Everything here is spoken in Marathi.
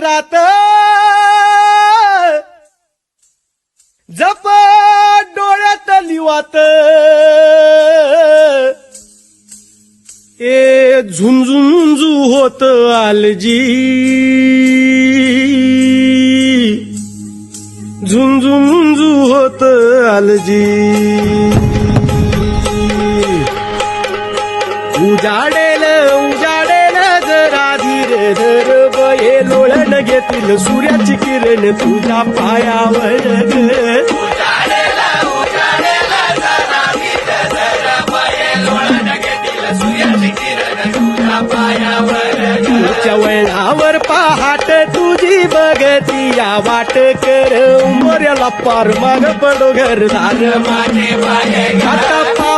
रात जप डोळ्यात लिवात ए झुंझुंजू होत आलजी झुंझुंजू होत आलजी उजाडेल उजाडेल जरा धीर धर बये लोळण घेतील सूर्याची किरण तुझ्या पायावर तुझ्या वळणावर पहाट तुझी बघती या वाट कर मोऱ्याला पार माग पडो घरदार माझे आता